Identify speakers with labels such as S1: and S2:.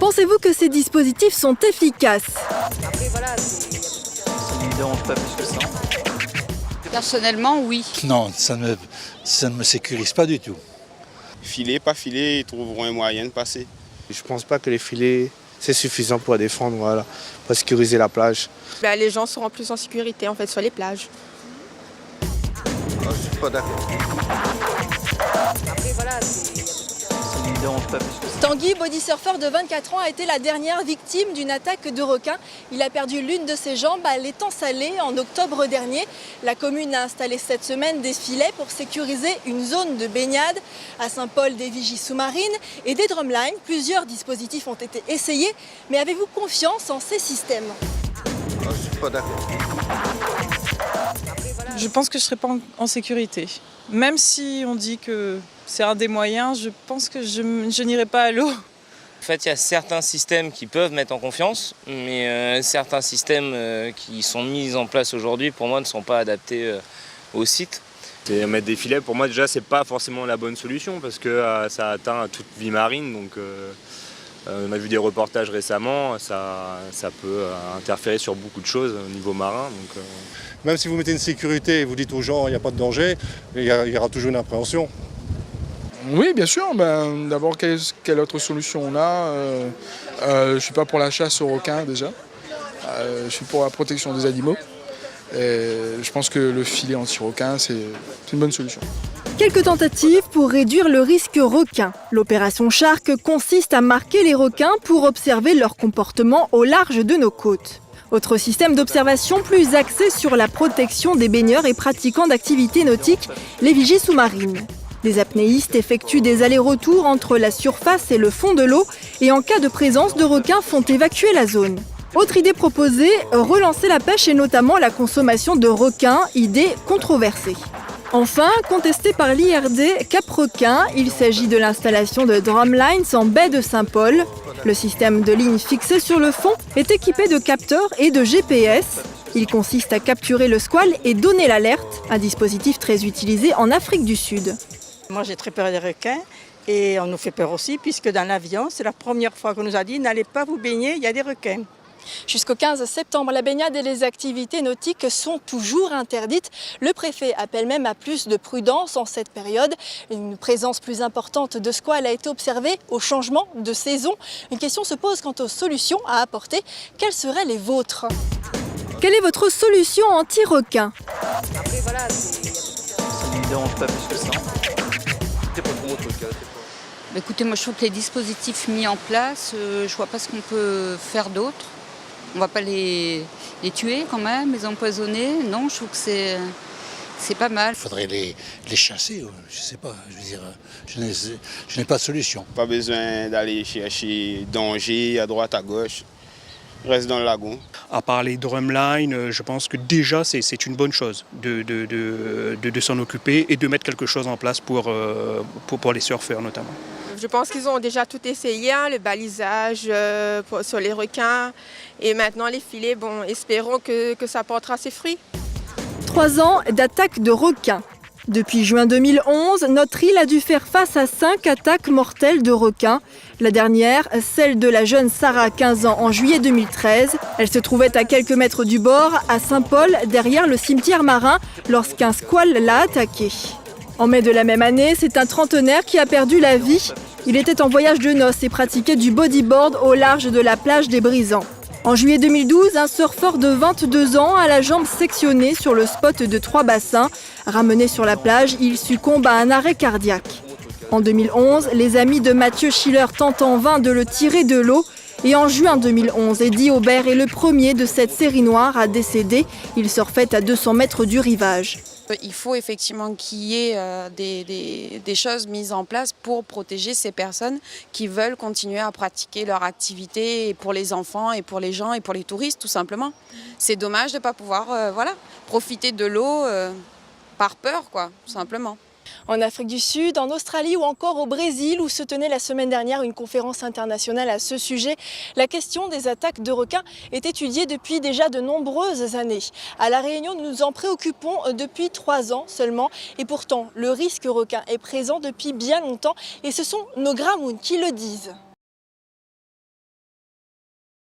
S1: Pensez-vous que ces dispositifs sont efficaces?
S2: Après, voilà, ça
S3: ne me dérange pas plus que ça.
S4: Personnellement, oui.
S5: Non, ça ne me sécurise pas du tout.
S6: Filer, pas filer, ils trouveront un moyen de passer.
S7: Je ne pense pas que les filets, c'est suffisant pour défendre, voilà, pour sécuriser la plage.
S8: Les gens seront plus en sécurité en fait sur les plages.
S5: Je ne suis pas d'accord.
S2: Après, voilà,
S3: Ça ne me dérange pas plus que ça.
S1: Tanguy, bodysurfer de 24 ans, a été la dernière victime d'une attaque de requin. Il a perdu l'une de ses jambes à l'étang Salé en octobre dernier. La commune a installé cette semaine des filets pour sécuriser une zone de baignade. À Saint-Paul, des vigies sous-marines et des drumlines. Plusieurs dispositifs ont été essayés. Mais avez-vous confiance en ces systèmes?
S5: Je ne suis pas d'accord.
S9: Je pense que je ne serai pas en sécurité. Même si on dit que c'est un des moyens, je pense que je n'irai pas à l'eau.
S10: En fait, il y a certains systèmes qui peuvent mettre en confiance, mais certains systèmes qui sont mis en place aujourd'hui, pour moi, ne sont pas adaptés au site.
S11: Mettre des filets, pour moi, déjà, c'est pas forcément la bonne solution parce que ça atteint toute vie marine. Donc, on a vu des reportages récemment, ça peut interférer sur beaucoup de choses au niveau marin. Donc,
S12: Même si vous mettez une sécurité et vous dites aux gens qu'il n'y a pas de danger, il y aura toujours une appréhension.
S13: Oui, bien sûr. D'abord, quelle autre solution on a? Je ne suis pas pour la chasse aux requins déjà. Je suis pour la protection des animaux. Et je pense que le filet anti-requin, c'est une bonne solution.
S1: Quelques tentatives pour réduire le risque requin. L'opération Shark consiste à marquer les requins pour observer leur comportement au large de nos côtes. Autre système d'observation plus axé sur la protection des baigneurs et pratiquants d'activités nautiques, les vigies sous-marines. Des apnéistes effectuent des allers-retours entre la surface et le fond de l'eau et en cas de présence de requins font évacuer la zone. Autre idée proposée, relancer la pêche et notamment la consommation de requins, idée controversée. Enfin, contesté par l'IRD Cap-Requin, il s'agit de l'installation de drumlines en baie de Saint-Paul. Le système de ligne fixé sur le fond est équipé de capteurs et de GPS. Il consiste à capturer le squale et donner l'alerte, un dispositif très utilisé en Afrique du Sud.
S14: Moi j'ai très peur des requins et on nous fait peur aussi puisque dans l'avion, c'est la première fois qu'on nous a dit n'allez pas vous baigner, il y a des requins.
S1: Jusqu'au 15 septembre, la baignade et les activités nautiques sont toujours interdites. Le préfet appelle même à plus de prudence en cette période. Une présence plus importante de squales a été observée au changement de saison. Une question se pose quant aux solutions à apporter. Quelles seraient les vôtres? Quelle est votre solution anti-requin?
S2: après, voilà,
S3: Ça ne me dérange pas plus que ça. C'est pas trop votre cas.
S4: Écoutez, moi je trouve que les dispositifs mis en place, je vois pas ce qu'on peut faire d'autre. On va pas les tuer quand même, les empoisonner. Non, je trouve que c'est pas mal.
S5: Il faudrait les chasser, je ne sais pas. Je veux dire, je n'ai pas de solution.
S6: Pas besoin d'aller chercher danger à droite, à gauche. Reste dans le lagon.
S15: À part les drumlines, je pense que déjà c'est une bonne chose de s'en occuper et de mettre quelque chose en place pour les surfeurs notamment.
S8: Je pense qu'ils ont déjà tout essayé, le balisage sur les requins et maintenant les filets. Bon, espérons que ça portera ses fruits.
S1: 3 ans d'attaque de requins. Depuis juin 2011, notre île a dû faire face à 5 attaques mortelles de requins. La dernière, celle de la jeune Sarah, 15 ans, en juillet 2013. Elle se trouvait à quelques mètres du bord, à Saint-Paul, derrière le cimetière marin, lorsqu'un squale l'a attaquée. En mai de la même année, c'est un trentenaire qui a perdu la vie. Il était en voyage de noces et pratiquait du bodyboard au large de la plage des Brisants. En juillet 2012, un surfeur de 22 ans a la jambe sectionnée sur le spot de 3 bassins. Ramené sur la plage, il succombe à un arrêt cardiaque. En 2011, les amis de Mathieu Schiller tentent en vain de le tirer de l'eau. Et en juin 2011, Eddie Aubert est le premier de cette série noire à décéder. Il surfait à 200 mètres du rivage.
S16: Il faut effectivement qu'il y ait des choses mises en place pour protéger ces personnes qui veulent continuer à pratiquer leur activité et pour les enfants et pour les gens et pour les touristes tout simplement. C'est dommage de ne pas pouvoir profiter de l'eau par peur, tout simplement.
S1: En Afrique du Sud, en Australie ou encore au Brésil où se tenait la semaine dernière une conférence internationale à ce sujet, la question des attaques de requins est étudiée depuis déjà de nombreuses années. À La Réunion, nous nous en préoccupons depuis 3 ans seulement et pourtant le risque requin est présent depuis bien longtemps et ce sont nos Gramounes qui le disent.